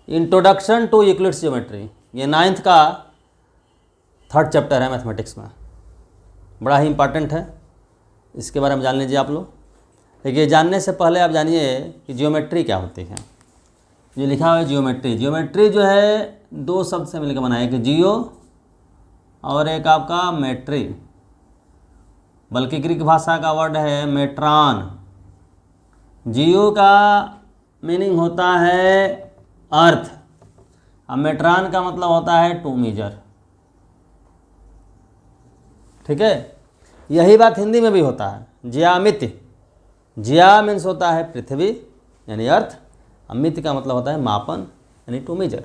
Introduction to Euclid's geometry, ये 9th का 3rd chapter है मैथमेटिक्स में, बड़ा ही इंपॉर्टेंट है, इसके बारे में जान लीजिए आप लोग। देखिए जानने से पहले आप जानिए कि ज्योमेट्री क्या होती है। जो लिखा हुआ है ज्योमेट्री, ज्योमेट्री जो है 2 शब्द से मिलकर बना है, एक जियो और एक आपका मेट्री, बल्कि ग्रीक भाषा का वर्ड है मेट्रॉन। जियो का मीनिंग होता है अर्थ, और मेट्रॉन का मतलब होता है टू मीजर। ठीक है, यही बात हिंदी में भी होता है। ज्यामिति, ज्या मीन्स होता है पृथ्वी यानी अर्थ, और मिति का मतलब होता है मापन यानी टू मीजर।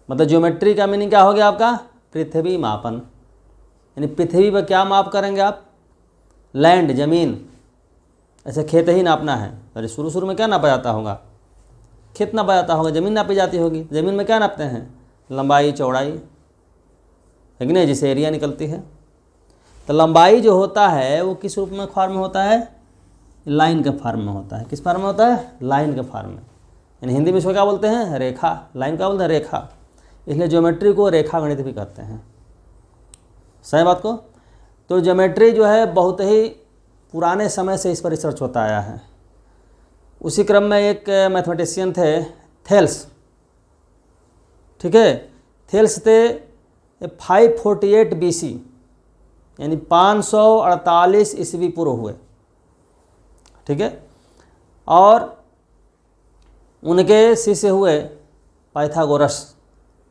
मतलब ज्योमेट्री का मीनिंग क्या हो गया आपका, पृथ्वी मापन, यानी पृथ्वी पर क्या माप करेंगे आप, लैंड ज़मीन। ऐसे खेत ही नापना है, अरे शुरू में क्या नापा जाता होगा, खेत नापा जाता होगा, ज़मीन नापी जाती होगी। ज़मीन में क्या नापते हैं, लंबाई चौड़ाई, है कि नहीं, जिसे एरिया निकलती है। तो लंबाई जो होता है वो किस रूप में फॉर्म में होता है, लाइन के फॉर्म में होता है। किस फॉर्म में होता है, लाइन के फॉर्म में, यानी हिंदी में इसको क्या बोलते हैं, रेखा। लाइन क्या बोलते हैं, रेखा। इसलिए ज्योमेट्री को रेखा गणित भी कहते हैं। सही बात को। तो ज्योमेट्री जो है बहुत ही पुराने समय से इस पर रिसर्च होता आया है। उसी क्रम में एक मैथमेटिशियन थे थेल्स, ठीक है, थेल्स थे 548 BC यानी 548 ईस्वी पूर्व हुए। ठीक है, और उनके शिष्य हुए पाइथागोरस।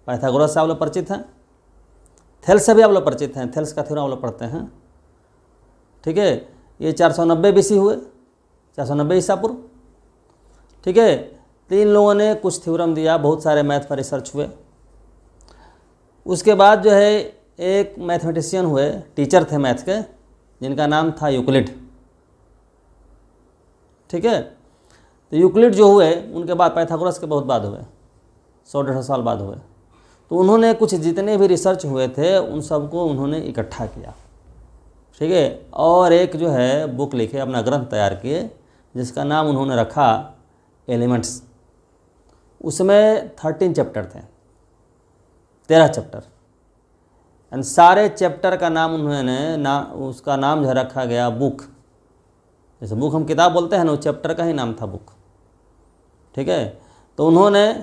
पाइथागोरस से आप लोग परिचित हैं, थेल्स से भी आप लोग परिचित हैं, थेल्स का थ्योरम आप लोग पढ़ते हैं। ठीक है, ये 490 BC हुए, 490 ईसा पूर्व। ठीक है, 3 लोगों ने कुछ थ्योरम दिया, बहुत सारे मैथ पर रिसर्च हुए। उसके बाद जो है एक मैथमेटिशियन हुए, टीचर थे मैथ के, जिनका नाम था यूक्लिड। ठीक है, तो यूक्लिड जो हुए उनके बाद पाइथागोरस के बहुत बाद हुए, 100-150 साल बाद हुए। तो उन्होंने कुछ जितने भी रिसर्च हुए थे उन सबको उन्होंने इकट्ठा किया। ठीक है, और एक जो है बुक लिखे, अपना ग्रंथ तैयार किए, जिसका नाम उन्होंने रखा एलिमेंट्स। उसमें 13 चैप्टर थे, 13 चैप्टर, एंड सारे चैप्टर का नाम उन्होंने उसका नाम जो रखा गया बुक। जैसे बुक हम किताब बोलते हैं ना, उस चैप्टर का ही नाम था बुक। ठीक है, तो उन्होंने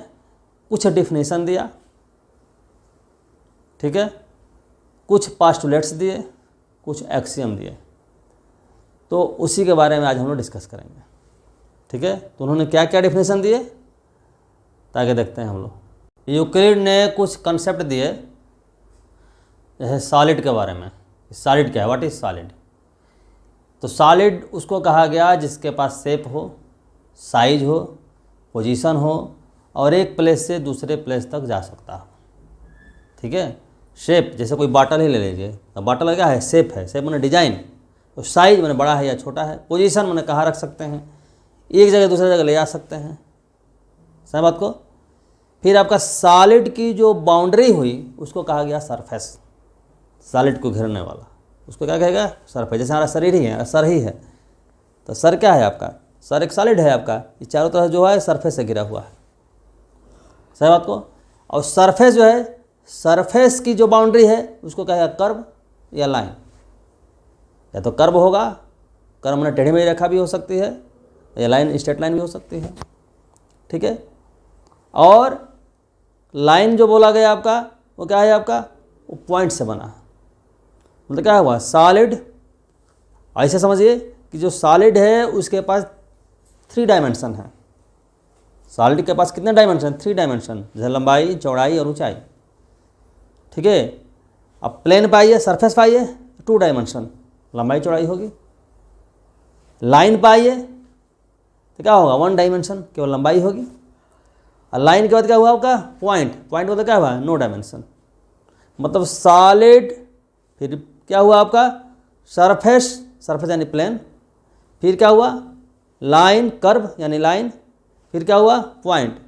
कुछ डिफिनेशन दिया, ठीक है, कुछ पास्टुलेट्स दिए, कुछ एक्सियम दिए। तो उसी के बारे में आज हम लोग डिस्कस करेंगे। ठीक है, तो उन्होंने क्या क्या डिफिनेशन दिए ताकि देखते हैं हम लोग। यूक्लिड ने कुछ कंसेप्ट दिए, जैसे सॉलिड के बारे में। सॉलिड क्या है, व्हाट इज सॉलिड। तो सॉलिड उसको कहा गया जिसके पास शेप हो, साइज हो, पोजीशन हो, और एक प्लेस से दूसरे प्लेस तक जा सकता हो। ठीक है, शेप, जैसे कोई बाटल ही ले लीजिए, तो बाटल क्या है, शेप है, शेप मैंने डिजाइन। तो साइज मैंने बड़ा है या छोटा है, पोजीशन मैंने कहाँ रख सकते हैं, एक जगह दूसरी जगह ले जा सकते हैं। सही बात को। फिर आपका सॉलिड की जो बाउंड्री हुई उसको कहा गया सरफेस, सॉलिड को घेरने वाला, उसको क्या कहेगा, सरफेस। जैसे हमारा शरीर ही है, सर ही है, तो सर क्या है आपका, सर एक सॉलिड है आपका, ये चारों तरफ जो है सरफेस से घिरा हुआ है। सही बात को। और सरफेस जो है, सरफेस की जो बाउंड्री है उसको कहेगा कर्व या लाइन। या तो कर्व होगा, कर्व में टेढ़ी मेढ़ी रेखा भी हो सकती है, या लाइन स्ट्रेट लाइन भी हो सकती है। ठीक है, और लाइन जो बोला गया आपका वो क्या है आपका, वो पॉइंट से बना है। मतलब क्या हुआ, सॉलिड, ऐसे समझिए कि जो सॉलिड है उसके पास 3 डायमेंशन है। सॉलिड के पास कितने डायमेंशन, 3 डायमेंशन, जैसे लंबाई चौड़ाई और ऊंचाई। ठीक है, अब प्लेन पाइए, सरफेस पाइए, 2 डायमेंशन, लंबाई चौड़ाई होगी। लाइन पाइए तो क्या होगा, 1 डायमेंशन, केवल लंबाई होगी। और लाइन के बाद क्या हुआ आपका, पॉइंट, पॉइंट मतलब क्या हुआ, 9 डायमेंशन। मतलब सॉलिड, फिर क्या हुआ आपका सरफेस, सरफेस यानी प्लेन, फिर क्या हुआ लाइन, कर्व यानी लाइन, फिर क्या हुआ पॉइंट।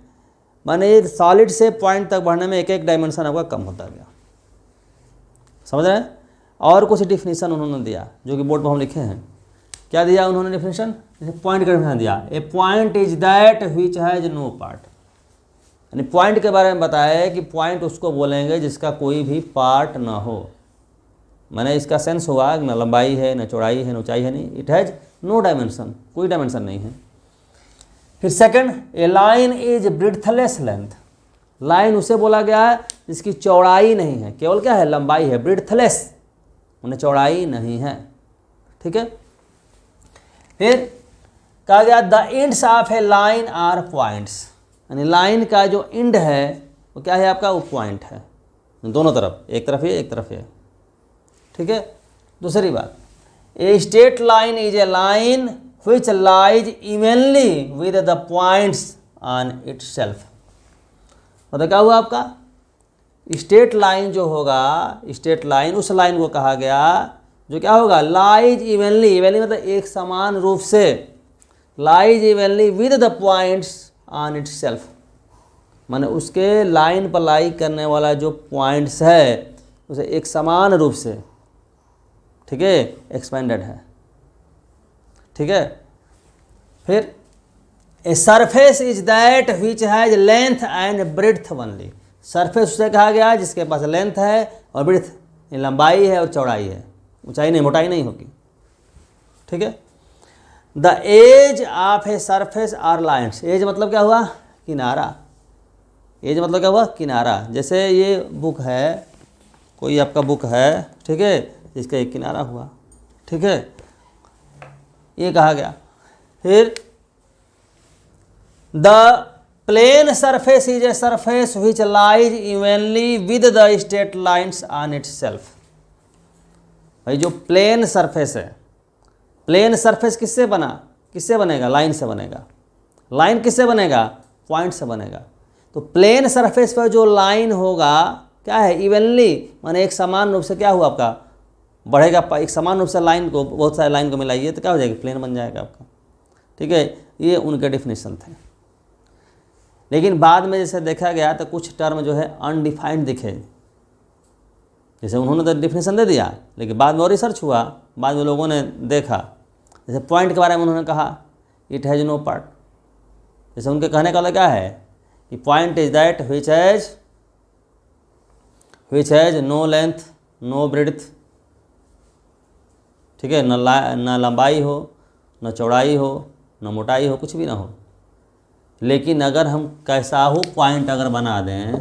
माने सॉलिड से पॉइंट तक बढ़ने में एक एक डायमेंशन आपका कम होता गया। समझ रहे हैं। और कुछ डिफिनीशन उन्होंने दिया जो कि बोर्ड पर हम लिखे हैं। क्या दिया उन्होंने डिफिनीशन, जैसे पॉइंट का डिफिनीशन दिया, a point is that which has no part. यानी पॉइंट के बारे में बताया है कि पॉइंट उसको बोलेंगे जिसका कोई भी पार्ट ना हो। मैंने इसका सेंस हुआ न लंबाई है, न चौड़ाई है, न ऊंचाई है, नहीं, इट हैज़ नो डायमेंशन, कोई डायमेंशन नहीं है। फिर second, a line is breadthless length, line उसे बोला गया है जिसकी चौड़ाई नहीं है, केवल क्या है, लंबाई है, ब्रिथलेस उन्हें चौड़ाई नहीं है, ठीक है। फिर कहा गया the ends of a line are points, यानी लाइन का जो एंड है वो क्या है आपका, वो पॉइंट है, दोनों तरफ, एक तरफ ये एक तरफ ये, ठीक है। दूसरी बात, a straight line is a line which lies evenly with the points on itself। मतलब क्या हुआ आपका, स्ट्रेट लाइन जो होगा, स्ट्रेट लाइन उस लाइन को कहा गया जो क्या होगा, लाइज इवनली, इवनली मतलब एक समान रूप से, lies evenly with the points on it's self, माने उसके लाइन पर लाई करने वाला जो पॉइंट्स है उसे एक समान रूप से, ठीक है, एक्सपेंडेड है, ठीक है। फिर a surface is that which has length and breadth only, surface उसे कहा गया जिसके पास लेंथ है और ब्रेड्थ, लंबाई है और चौड़ाई है, ऊंचाई नहीं, मोटाई नहीं होगी, ठीक है। The edge of a surface are lines, edge मतलब क्या हुआ, किनारा, एज मतलब क्या हुआ, किनारा। जैसे ये बुक है, कोई आपका बुक है, ठीक है, इसका एक किनारा हुआ, ठीक है, ये कहा गया। फिर the plane surface is a surface which lies evenly with the straight lines on itself. भाई जो प्लेन सरफेस है, प्लेन सरफेस किससे बना, किससे बनेगा, लाइन से बनेगा, लाइन किससे बनेगा, पॉइंट से बनेगा। तो प्लेन सरफेस पर जो लाइन होगा क्या है, इवनली, माने एक समान रूप से क्या हुआ आपका, बढ़ेगा, एक समान रूप से लाइन को, बहुत सारे लाइन को मिलाइए तो क्या हो जाएगी, प्लेन बन जाएगा आपका, ठीक है। ये उनके डेफिनेशन थे। लेकिन बाद में जैसे देखा गया तो कुछ टर्म जो है अनडिफाइंड दिखे, जैसे उन्होंने तो डेफिनेशन दे दिया, लेकिन बाद में और रिसर्च हुआ, बाद में लोगों ने देखा, जैसे पॉइंट के बारे में उन्होंने कहा इट हैज़ नो पार्ट, जैसे उनके कहने का क्या है कि point is that which has no length, no breadth, ठीक है, न लंबाई हो, न चौड़ाई हो, न मोटाई हो, कुछ भी ना हो। लेकिन अगर हम कैसा हो पॉइंट अगर बना दें,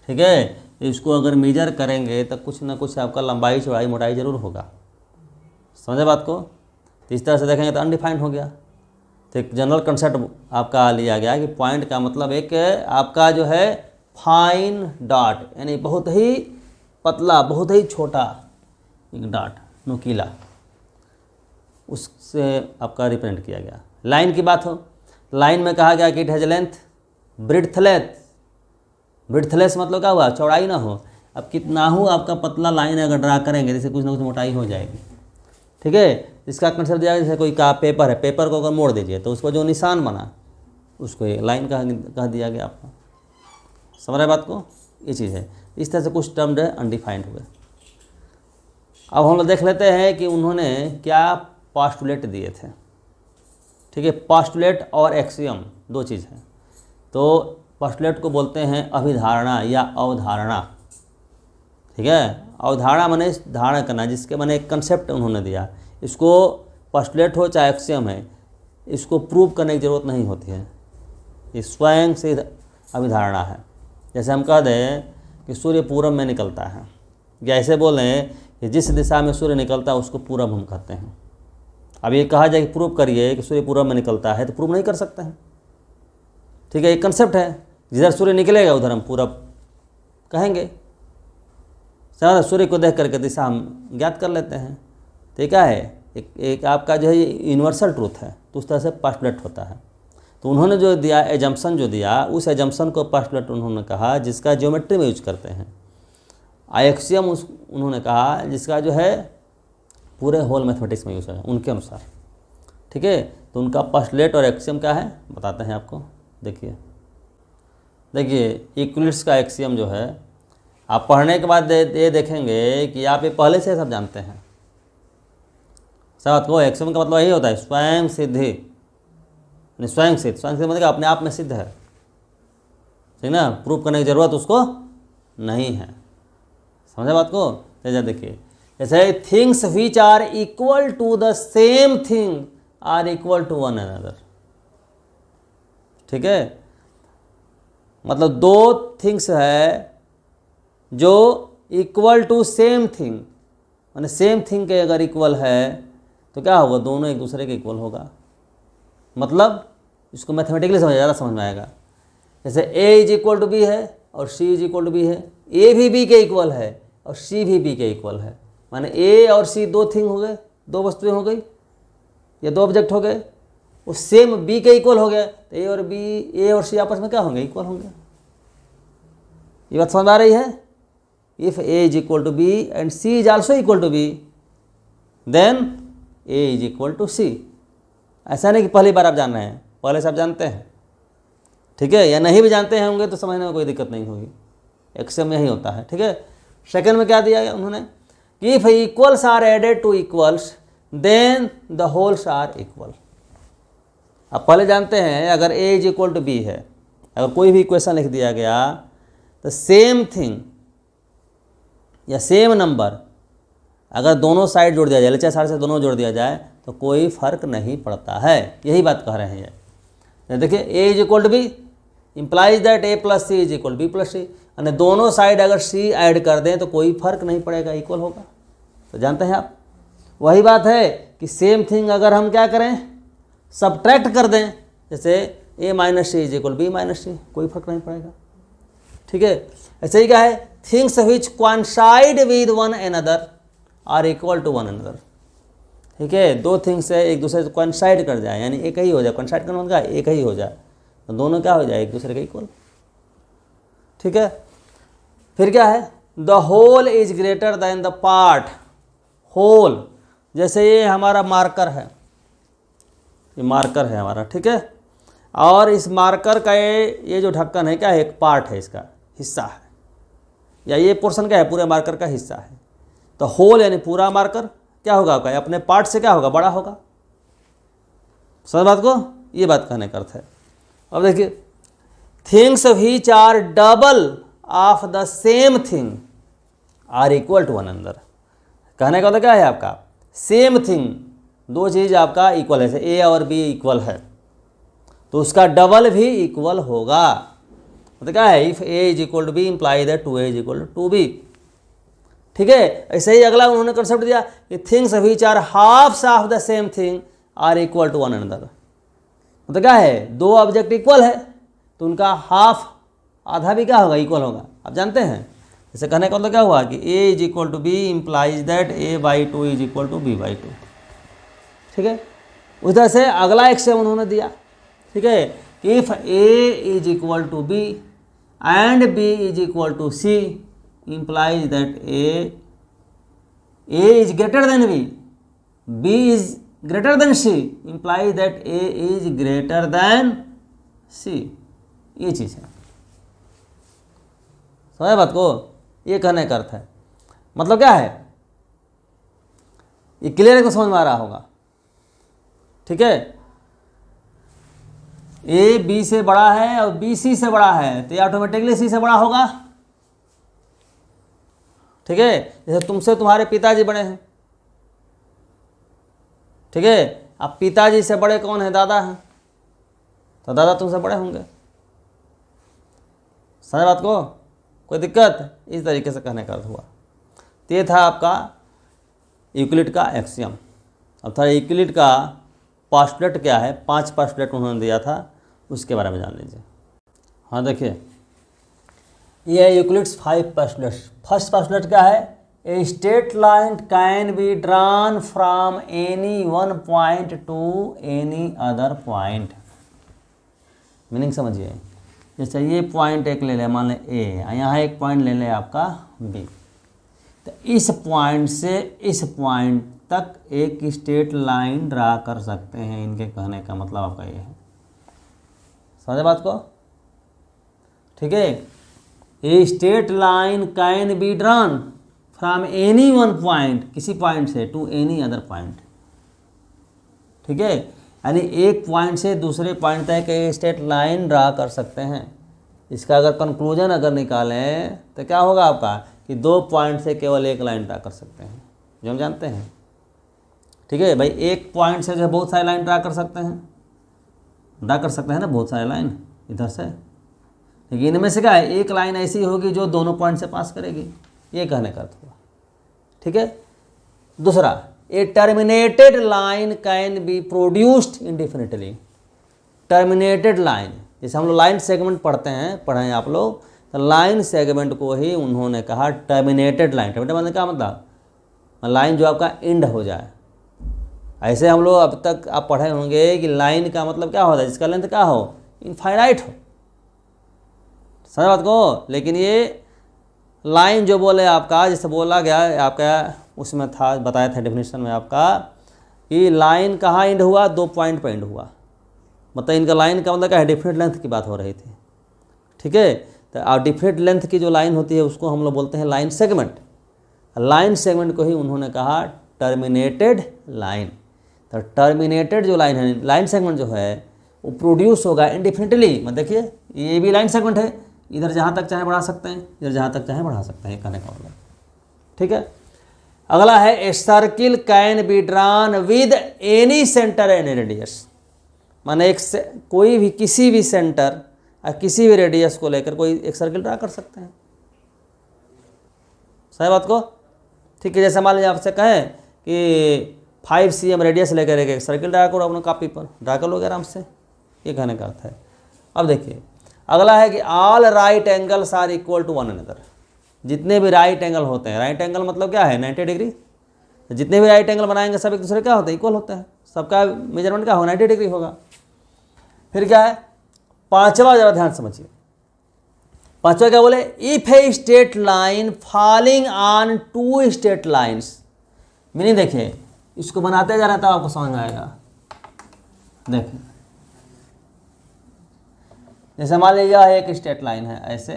ठीक है, इसको अगर मेजर करेंगे तो कुछ ना कुछ आपका लंबाई चौड़ाई मोटाई जरूर होगा, समझे बात को। तो इस तरह से देखेंगे तो अनडिफाइंड हो गया। तो एक जनरल कंसेप्ट आपका लिया गया कि पॉइंट का मतलब एक आपका जो है फाइन डॉट, यानी बहुत ही पतला, बहुत ही छोटा एक डॉट, नुकीला, उससे आपका रिप्रेजेंट किया गया। लाइन की बात हो, लाइन में कहा गया कि इट हैज लेंथ, ब्रिथलेस मतलब क्या हुआ, चौड़ाई ना हो। अब कितना हो आपका पतला लाइन अगर ड्रा करेंगे जैसे कुछ ना कुछ मोटाई हो जाएगी, ठीक है। इसका कंसेप्ट दिया, जैसे कोई का पेपर है, पेपर को अगर मोड़ दीजिए तो उसको जो निशान बना उसको एक लाइन कह दिया गया आपका, समझ रहे बात को, ये चीज़ है। इस तरह से कुछ टर्म जो है अनडिफाइंड हुए। अब हम लोग देख लेते हैं कि उन्होंने क्या पोस्टुलेट दिए थे, ठीक है। पोस्टुलेट और एक्सियम दो चीज़ हैं। तो पोस्टुलेट को बोलते हैं अभिधारणा या अवधारणा, ठीक है। अवधारणा माने धारणा करना, जिसके माने एक कंसेप्ट उन्होंने दिया। इसको पोस्टुलेट हो चाहे एक्सियम है, इसको प्रूव करने की ज़रूरत नहीं होती है, ये स्वयं से अभिधारणा है। जैसे हम कह दें कि सूर्य पूरब में निकलता है, या ऐसे बोलें कि जिस दिशा में सूर्य निकलता है उसको पूरब हम कहते हैं। अब ये कहा जाए कि प्रूव करिए कि सूर्य पूरब में निकलता है, तो प्रूव नहीं कर सकते हैं, ठीक है। एक कंसेप्ट है, जिधर सूर्य निकलेगा उधर हम पूरब कहेंगे, सूर्य को देख करके दिशा हम ज्ञात कर लेते हैं। तो ये क्या है, एक आपका जो है यूनिवर्सल ट्रूथ है, तो उस तरह से पोस्टुलेट होता है। तो उन्होंने जो दिया एजम्पशन जो दिया, उस एजम्पशन को पोस्टुलेट उन्होंने कहा, जिसका ज्योमेट्री में यूज करते हैं। एक्सियम उन्होंने कहा जिसका जो है पूरे होल मैथमेटिक्स में यूज है उनके अनुसार, ठीक है। तो उनका पोस्टुलेट और एक्सियम क्या है बताते हैं आपको। देखिए यूक्लिड्स का एक्सियम जो है, आप पढ़ने के बाद ये देखेंगे कि आप ये पहले से सब जानते हैं। सब को एक्सियम का मतलब यही होता है स्वयं सिद्धि, स्वयं सिद्ध मतलब अपने आप में सिद्ध है, ठीक ना, प्रूफ करने की ज़रूरत उसको नहीं है। समझे बात को? जैसे देखिए, जैसे things which are equal to the same thing are equal to one another. ठीक है, मतलब दो थिंग्स है जो इक्वल टू सेम थिंग, माने सेम थिंग के अगर इक्वल है तो क्या होगा, दोनों एक दूसरे के इक्वल होगा। मतलब इसको मैथमेटिकली समझ ज़्यादा समझ में आएगा। जैसे ए इज इक्वल टू बी है और सी इज इक्वल टू बी है, ए भी बी के इक्वल है और सी भी बी के इक्वल है, माने ए और सी दो थिंग हो गए, दो वस्तुएं हो गई या दो ऑब्जेक्ट हो गए, वो सेम बी के इक्वल हो गया, तो ए और सी आपस में क्या होंगे, इक्वल होंगे। ये बात समझ में आ रही है? If A is equal to B and C is also equal to B, then A is equal to C. ऐसा नहीं कि पहली बार आप जान रहे हैं, पहले से आप जानते हैं, ठीक है, या नहीं भी जानते हैं होंगे तो समझने में कोई दिक्कत नहीं होगी, एक्सियम यही होता है। ठीक है, सेकंड में क्या दिया गया उन्होंने कि if equals are added to equals then the wholes are equal. आप पहले जानते हैं अगर A is equal to B है, अगर कोई भी इक्वेशन लिख दिया गया तो सेम थिंग या सेम नंबर अगर दोनों साइड जोड़ दिया जाए, लचा साइड से दोनों जोड़ दिया जाए तो कोई फर्क नहीं पड़ता है, यही बात कह रहे हैं ये। देखिए A is equal to B implies that A plus C is equal B plus C, यानी दोनों साइड अगर सी ऐड कर दें तो कोई फर्क नहीं पड़ेगा, इक्वल होगा। तो जानते हैं आप, वही बात है कि सेम थिंग अगर हम क्या करें, सब्ट्रैक्ट कर दें, जैसे A minus C is equal B minus C, कोई फर्क नहीं पड़ेगा। ठीक है, ऐसे ही क्या है, things which coincide with one another are equal to one another. ठीक है, दो थिंग्स है एक दूसरे से कोइंसाइड कर जाए, यानी एक ही हो जाए, कोइंसाइड करना मतलब एक ही हो जाए, तो दोनों क्या हो जाए, एक दूसरे के इक्वल। ठीक है, फिर क्या है, the whole is greater than the part. Whole, जैसे ये हमारा मार्कर है, ये मार्कर है हमारा, ठीक है, और इस मार्कर का ये जो ढक्कन है क्या है, एक पार्ट है, इसका हिस्सा है, या ये पोर्शन क्या है, पूरे मार्कर का हिस्सा है। तो होल यानी पूरा मार्कर क्या होगा आपका, अपने पार्ट से क्या होगा, बड़ा होगा। समझ बात को? ये बात कहने का अर्थ है। अब देखिए, things which are double of the same thing are equal to one another. कहने का मतलब क्या है आपका, सेम थिंग, दो चीज़ आपका इक्वल है, ए और बी इक्वल है तो उसका डबल भी इक्वल होगा। मतलब क्या है, if A is equal to B imply that two A is equal to B. ठीक है, ऐसे ही अगला उन्होंने कंसेप्ट दिया कि things which are halves of the same thing are equal to one another. मतलब क्या है, दो ऑब्जेक्ट इक्वल है तो उनका हाफ, आधा भी क्या होगा, इक्वल होगा। आप जानते हैं, जैसे कहने का मतलब क्या हुआ कि A is equal to B implies that A by two is equal to B by two. ठीक है, उस तरह से अगला एक्सियम उन्होंने दिया। ठीक है, if A is equal to B and B is equal to C implies that A is greater than B is greater than C implies that A is greater than C. ये चीज़ है, समझे बात को? ये कहने का अर्थ है, मतलब क्या है, ये क्लियर को समझ में आ रहा होगा। ठीक है, ए बी से बड़ा है और बी सी से बड़ा है तो ये ऑटोमेटिकली सी से बड़ा होगा। ठीक है, जैसे तुमसे तुम्हारे पिताजी बड़े हैं, ठीक है, अब पिताजी से बड़े कौन है, दादा हैं, तो दादा तुमसे बड़े होंगे। समझ बात को? कोई दिक्कत? इस तरीके से कहने का अर्थ हुआ। तो ये था आपका यूक्लिड का एक्सियम। अब था यूक्लिड का पोस्टुलेट क्या है, 5 पोस्टुलेट उन्होंने दिया था, उसके बारे में जान लीजिए। हाँ देखिए, ये है यूक्लिड्स 5 पोस्टुलेट्स। फर्स्ट पोस्टुलेट क्या है, a straight line can be drawn from any one point two any other point. Meaning समझिए, जैसे ये पॉइंट एक ले ले, मान लें ए, यहाँ एक पॉइंट ले ले आपका बी, तो इस पॉइंट से इस पॉइंट तक एक स्ट्रेट लाइन ड्रा कर सकते हैं। इनके कहने का मतलब आपका ये है, समझे बात को? ठीक है, a straight line can be drawn from any one point, किसी पॉइंट से, टू एनी अदर पॉइंट। ठीक है, यानी एक पॉइंट से दूसरे पॉइंट तक एक स्ट्रेट लाइन ड्रा कर सकते हैं। इसका अगर कंक्लूजन अगर निकालें तो क्या होगा आपका कि 2 पॉइंट से केवल एक लाइन ड्रा कर सकते हैं, जो हम जानते हैं। ठीक है भाई, एक पॉइंट से जो है बहुत सारी लाइन ड्रा कर सकते हैं, ना बहुत सारी लाइन इधर से, लेकिन इनमें से क्या है, एक लाइन ऐसी होगी जो दोनों पॉइंट से पास करेगी, ये कहने का अर्थ हुआ। ठीक है। दूसरा, a terminated line can be produced indefinitely. Terminated line, जैसे हम लोग लाइन सेगमेंट पढ़े हैं आप लोग, तो लाइन सेगमेंट को ही उन्होंने कहा टर्मिनेटेड लाइन। टर्मिनेटेड मतलब क्या मतलब, लाइन जो आपका एंड हो जाए। ऐसे हम लोग अब तक आप पढ़े होंगे कि लाइन का मतलब क्या होता है, जिसका लेंथ क्या हो, इनफाइनाइट हो, समझ बात को। लेकिन ये लाइन जो बोले आपका, जैसे बोला गया आपका उसमें था, बताया था डेफिनेशन में आपका कि लाइन कहाँ एंड हुआ, 2 पॉइंट पर एंड हुआ। मतलब इनका लाइन का मतलब क्या है, डिफरेंट लेंथ की बात हो रही थी। ठीक है। तो आप डिफरेंट लेंथ की जो लाइन होती है उसको हम लोग बोलते हैं लाइन सेगमेंट। लाइन सेगमेंट को ही उन्होंने कहा टर्मिनेटेड लाइन। तो टर्मिनेटेड जो लाइन है, लाइन सेगमेंट जो है वो प्रोड्यूस होगा इंडिफिनिटली। मतलब देखिए ये भी लाइन सेगमेंट है, इधर जहाँ तक चाहे बढ़ा सकते हैं, इधर जहाँ तक चाहे बढ़ा सकते हैं, कहने का मतलब। ठीक है। अगला है a circle can be drawn with any centre and radius. माने कोई भी किसी भी सेंटर और किसी भी रेडियस को लेकर कोई एक सर्किल ड्रा कर सकते हैं, सही बात को। ठीक है। जैसे मान लीजिए आपसे कहें कि 5 cm रेडियस लेकर एक सर्किल ड्रा करो अपने कॉपी पर, ड्रा कर लोगे आराम से, ये कहने का अर्थ है। अब देखिए अगला है कि all right angles are equal to one another. जितने भी राइट एंगल होते हैं, राइट एंगल मतलब क्या है, 90 डिग्री। जितने भी राइट एंगल बनाएंगे सब एक दूसरे क्या होता है, इक्वल होता है, सबका मेजरमेंट क्या होगा, 90 डिग्री होगा। फिर क्या है, पांचवा, जरा ध्यान समझिए, पांचवा क्या बोले, if a straight line falling on 2 straight lines. Meaning देखिए, इसको बनाते जा रहे तब आपको समझ में आएगा। देखिए जैसे मान लीजिए यह एक स्ट्रेट लाइन है ऐसे,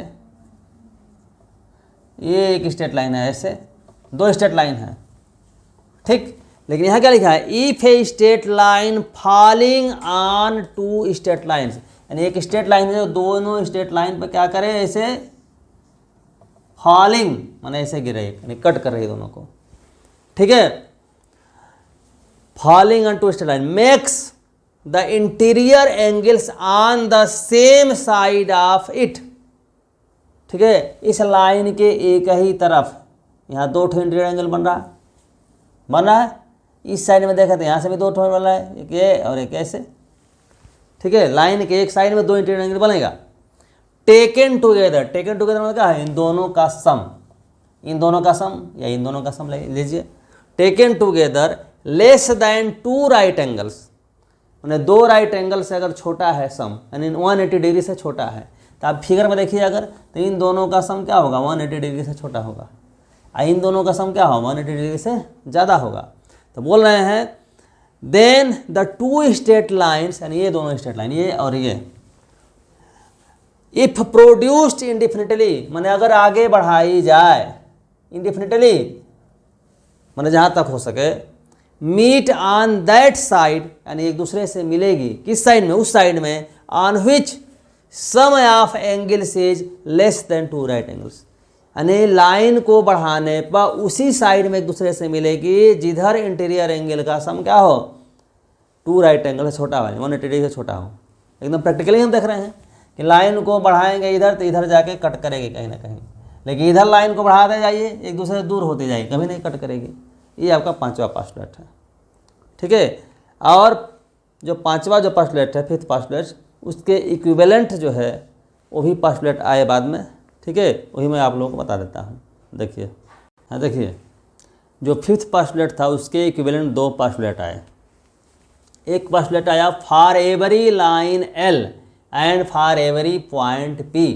ये एक स्ट्रेट लाइन है ऐसे, 2 स्ट्रेट लाइन है, ठीक। लेकिन यहाँ क्या लिखा है, if a straight line falling on 2 straight lines, यानी एक स्ट्रेट लाइन है जो दोनों स्ट्रेट लाइन पर क्या करे, ऐसे फॉलिंग माने ऐसे गिरे, यानी कट कर रही है दोनों को। ठीक है। Falling on 2 straight line makes the interior angles on the same side of it. ठीक है। इस लाइन के एक ही तरफ यहाँ 2 इंटीरियर एंगल बन रहा है। इस साइड में देखते हैं यहाँ से भी 2 बन रहा है, एक ये और एक ऐसे। ठीक है। लाइन के एक साइड में 2 इंटीरियर एंगल बनेगा। टेकन टुगेदर मतलब क्या है, इन दोनों का सम या इन दोनों का सम ले लीजिए। Taken together less than 2 right angles, उन्हें 2 राइट एंगल से अगर छोटा है सम, यानी 180 डिग्री से छोटा है, तो आप फिगर में देखिए अगर, तो इन दोनों का सम क्या होगा, 180 डिग्री से छोटा होगा, और इन दोनों का सम क्या होगा, 180 डिग्री से ज़्यादा होगा। तो बोल रहे हैं देन द 2 स्ट्रेट लाइन्स, यानी ये दोनों स्ट्रेट लाइन, ये और ये, इफ प्रोड्यूस्ड इंडिफिनिटली, माने अगर आगे बढ़ाई जाए इंडिफिनिटली, माने जहाँ तक हो सके, मीट ऑन दैट साइड, यानी एक दूसरे से मिलेगी, किस साइड में, उस साइड में, on which sum of angles is less than 2 right angles, यानी लाइन को बढ़ाने पर उसी साइड में एक दूसरे से मिलेगी जिधर इंटीरियर एंगल का सम क्या हो, 2 राइट एंगल से छोटा हो, 180 डिग्री से छोटा हो। एकदम प्रैक्टिकली हम देख रहे हैं कि लाइन को बढ़ाएंगे इधर तो इधर जाके कट करेगी कहीं ना कहीं, लेकिन इधर लाइन को बढ़ाते जाइए एक दूसरे से दूर होती जाएगी, कभी नहीं कट करेगी। ये आपका 5वां पोस्टुलेट है। ठीक है। और जो 5वां जो पोस्टुलेट है, 5th पोस्टुलेट, उसके इक्विवेलेंट जो है वो भी पोस्टुलेट आए बाद में। ठीक है। वही मैं आप लोगों को बता देता हूँ। देखिए, हाँ देखिए, जो 5th पोस्टुलेट था उसके इक्विवेलेंट 2 पोस्टुलेट आए। एक पोस्टुलेट आया for every line L and for every point P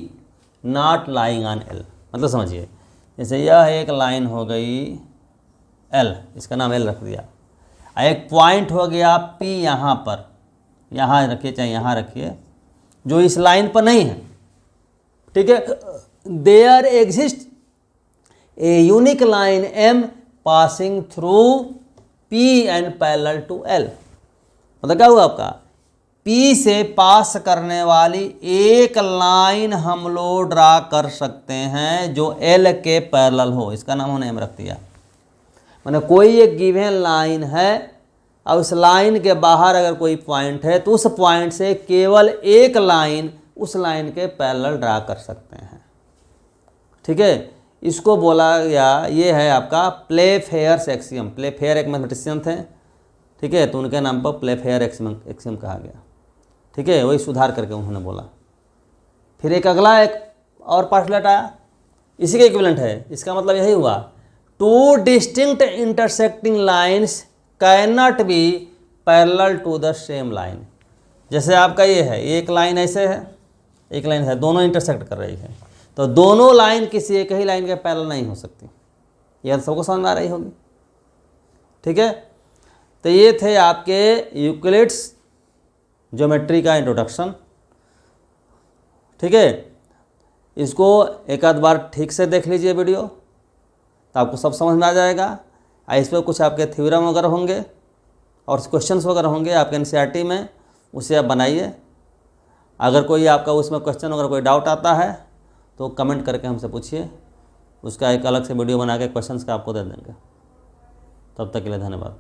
not lying on L. मतलब समझिए, जैसे यह एक लाइन हो गई एल, इसका नाम एल रख दिया, एक पॉइंट हो गया पी, यहाँ पर, यहाँ रखिए चाहे यहाँ रखिए, जो इस लाइन पर नहीं है। ठीक है। There exist a unique line M passing through P and parallel to L. मतलब क्या हुआ आपका, पी से पास करने वाली एक लाइन हम लोग ड्रा कर सकते हैं जो एल के पैरेलल हो। इसका नाम हमने एम रख दिया। माने कोई एक गिवन लाइन है और उस लाइन के बाहर अगर कोई पॉइंट है तो उस पॉइंट से केवल एक लाइन उस लाइन के पैरेलल ड्रा कर सकते हैं। ठीक है, इसको बोला गया, ये है आपका प्लेफेयर्स एक्सियम। प्लेफेयर एक मैथमेटिशियन थे, ठीक है, तो उनके नाम पर प्लेफेयर एक्सियम कहा गया। ठीक है, वही सुधार करके उन्होंने बोला। फिर एक अगला एक और पार्टलेट आया, इसी के इक्विवेलेंट है। इसका मतलब यही हुआ, two distinct intersecting lines can not be parallel to the same line. जैसे आपका ये है, एक लाइन ऐसे है, एक लाइन है, दोनों इंटरसेक्ट कर रही है, तो दोनों लाइन किसी एक ही लाइन के पैरेलल नहीं हो सकती। यह सबको समझ में आ रही होगी। ठीक है, तो ये थे आपके यूक्लिड्स ज्योमेट्री का इंट्रोडक्शन। ठीक है, इसको एक आध बार ठीक से देख लीजिए वीडियो, तो आपको सब समझ में आ जाएगा। इस पर कुछ आपके थ्योरम वगैरह होंगे और क्वेश्चंस वगैरह होंगे आपके एनसीईआरटी में, उसे आप बनाइए। अगर कोई आपका उसमें क्वेश्चन वगैरह कोई डाउट आता है तो कमेंट करके हमसे पूछिए, उसका एक अलग से वीडियो बना के क्वेश्चंस का आपको दे देंगे। तब तक के लिए धन्यवाद।